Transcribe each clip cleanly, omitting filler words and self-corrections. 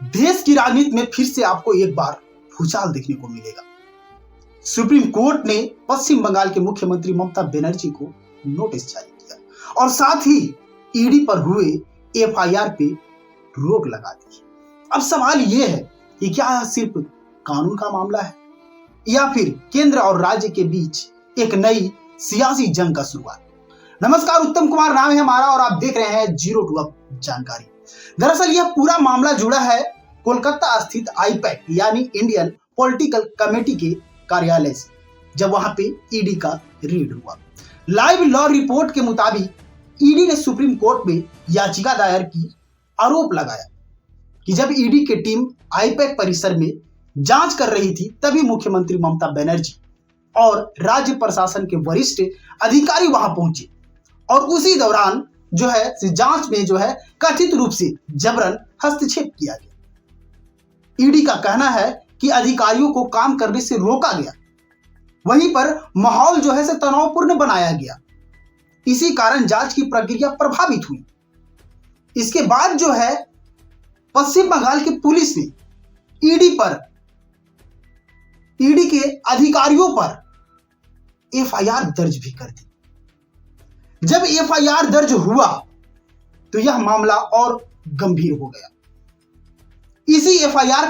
देश की राजनीति में फिर से आपको एक बार भूचाल देखने को मिलेगा। सुप्रीम कोर्ट ने पश्चिम बंगाल के मुख्यमंत्री ममता बनर्जी को नोटिस जारी किया और साथ ही ईडी पर हुए एफआईआर पे रोक लगा दी। अब सवाल यह है कि क्या यह सिर्फ कानून का मामला है या फिर केंद्र और राज्य के बीच एक नई सियासी जंग का शुरुआत। नमस्कार, उत्तम कुमार नाम है हमारा और आप देख रहे हैं जीरो टू अब जानकारी। दरअसल यह पूरा मामला जुड़ा है कोलकाता स्थित आईपैक यानी इंडियन पॉलिटिकल कमेटी के कार्यालय से, जब वहां पे ईडी का रेड हुआ। लाइव लॉ रिपोर्ट के मुताबिक ईडी ने सुप्रीम कोर्ट में याचिका दायर की, आरोप लगाया कि जब ईडी की टीम आईपैक परिसर में जांच कर रही थी तभी मुख्यमंत्री ममता बनर्जी और राज्य प्रशासन के वरिष्ठ अधिकारी वहां पहुंचे और उसी दौरान जांच में कथित रूप से जबरन हस्तक्षेप किया गया। ईडी का कहना है कि अधिकारियों को काम करने से रोका गया, वहीं पर माहौल तनावपूर्ण बनाया गया। इसी कारण जांच की प्रक्रिया प्रभावित हुई। इसके बाद पश्चिम बंगाल की पुलिस ने ईडी के अधिकारियों पर एफआईआर दर्ज भी कर दी। जब एफआईआर दर्ज हुआ तो यह मामला और गंभीर हो गया। इसी एफआईआर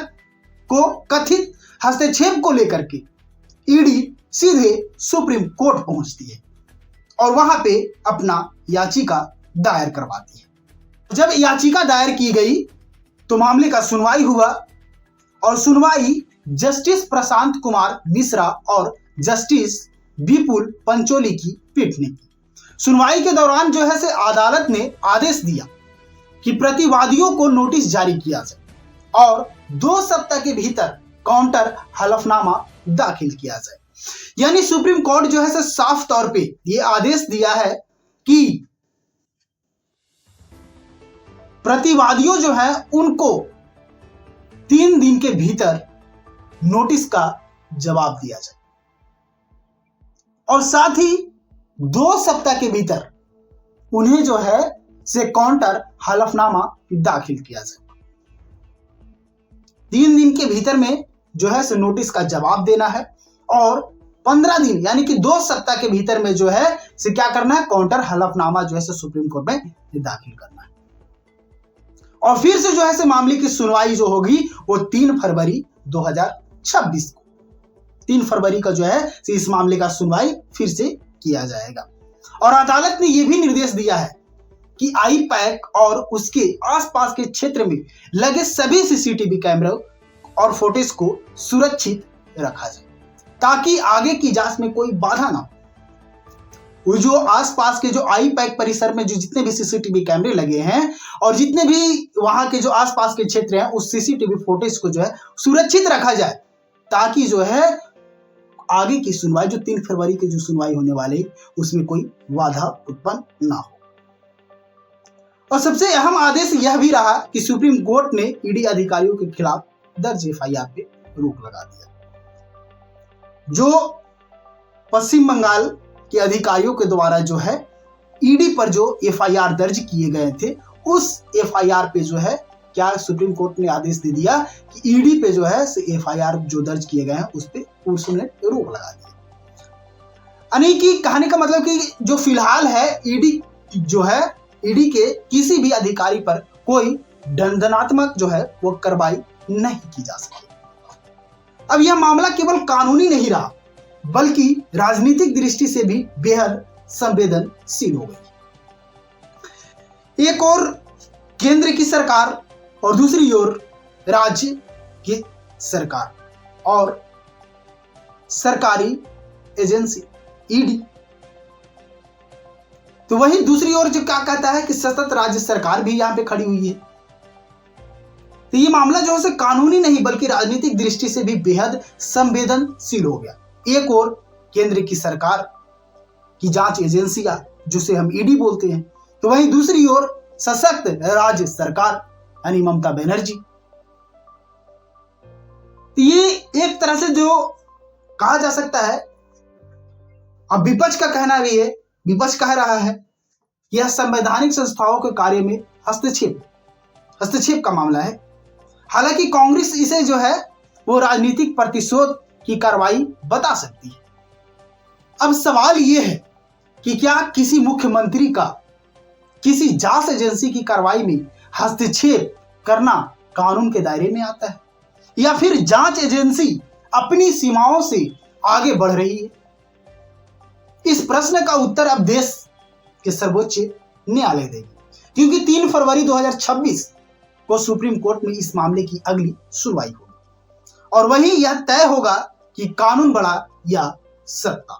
को कथित हस्तक्षेप को लेकर के ईडी सीधे सुप्रीम कोर्ट पहुंचती है और वहां पे अपना याचिका दायर करवाती है। जब याचिका दायर की गई तो मामले का सुनवाई हुआ और सुनवाई जस्टिस प्रशांत कुमार मिश्रा और जस्टिस विपुल पंचोली की पीठ ने की। सुनवाई के दौरान अदालत ने आदेश दिया कि प्रतिवादियों को नोटिस जारी किया जाए और 2 सप्ताह के भीतर काउंटर हलफनामा दाखिल किया जाए। यानी सुप्रीम कोर्ट साफ तौर पे ये आदेश दिया है कि प्रतिवादियों उनको 3 दिन के भीतर नोटिस का जवाब दिया जाए और साथ ही 2 सप्ताह के भीतर उन्हें काउंटर हलफनामा दाखिल किया जाए। 3 दिन के भीतर में नोटिस का जवाब देना है और 15 दिन यानी कि 2 सप्ताह के भीतर में क्या करना है, काउंटर हलफनामा सुप्रीम कोर्ट में दाखिल करना है। और फिर से मामले की सुनवाई होगी वो 3 फरवरी 2026 को 3 फरवरी का इस मामले का सुनवाई फिर से किया जाएगा। और अदालत ने यह भी निर्देश दिया है कि आईपैक और उसके आसपास के क्षेत्र में लगे सभी सीसीटीवी कैमरे और फुटेज को सुरक्षित रखा जाए ताकि आगे की जांच में कोई बाधा ना हो। वो आसपास के आईपैक परिसर में जितने भी सीसीटीवी कैमरे लगे हैं और जितने भी वहां के आसपास के क्षेत्र हैं उस सीसीटीवी फुटेज को सुरक्षित रखा जाए ताकि आगे की सुनवाई 3 फरवरी की सुनवाई होने वाली उसमें कोई बाधा उत्पन्न ना हो। और सबसे अहम आदेश यह भी रहा कि सुप्रीम कोर्ट ने ईडी अधिकारियों के खिलाफ दर्ज एफआईआर पे रोक लगा दिया। जो पश्चिम बंगाल के अधिकारियों के द्वारा ईडी पर एफआईआर दर्ज किए गए थे, उस एफआईआर पे क्या सुप्रीम कोर्ट ने आदेश दे दिया कि ईडी पे एफआईआर दर्ज किए गए हैं उस पे उसने रोक लगा दी। यानी कि कहने का मतलब कि फिलहाल है ईडी के किसी भी अधिकारी पर कोई दंडात्मक वो कार्रवाई नहीं की जा सकी। अब यह मामला केवल कानूनी नहीं रहा बल्कि राजनीतिक दृष्टि से भी बेहद संवेदनशील हो गई। एक और केंद्र की सरकार और दूसरी ओर राज्य की सरकार और सरकारी एजेंसी ईडी। तो वहीं दूसरी ओर क्या कहता है कि सतत राज्य सरकार भी यहां पे खड़ी हुई है। तो ये मामला कानूनी नहीं बल्कि राजनीतिक दृष्टि से भी बेहद संवेदनशील हो गया। एक और केंद्र की सरकार की जांच एजेंसियां जिसे हम ईडी बोलते हैं, तो वहीं दूसरी ओर सशक्त राज्य सरकार यानी ममता बनर्जी। तो ये एक तरह से कहा जा सकता है। अब विपक्ष का कहना भी है, विपक्ष कह रहा है यह संवैधानिक संस्थाओं के कार्य में हस्तक्षेप का मामला है। हालांकि कांग्रेस इसे जो है वो राजनीतिक प्रतिशोध की कार्रवाई बता सकती है। अब सवाल यह है कि क्या किसी मुख्यमंत्री का किसी जांच एजेंसी की कार्रवाई में हस्तक्षेप करना कानून के दायरे में आता है, या फिर जांच एजेंसी अपनी सीमाओं से आगे बढ़ रही है? इस प्रश्न का उत्तर अब देश के सर्वोच्च न्यायालय देगी, क्योंकि 3 फरवरी 2026 को सुप्रीम कोर्ट में इस मामले की अगली सुनवाई होगी और वही यह तय होगा कि कानून बड़ा या सत्ता।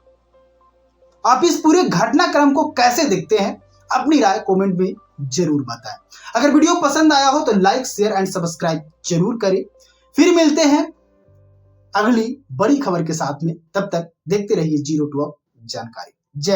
आप इस पूरे घटनाक्रम को कैसे देखते हैं? अपनी राय कमेंट में जरूर बताएं। अगर वीडियो पसंद आया हो तो लाइक, शेयर एंड सब्सक्राइब जरूर करें। फिर मिलते हैं अगली बड़ी खबर के साथ में, तब तक देखते रहिए जीरो टू अब जानकारी। जय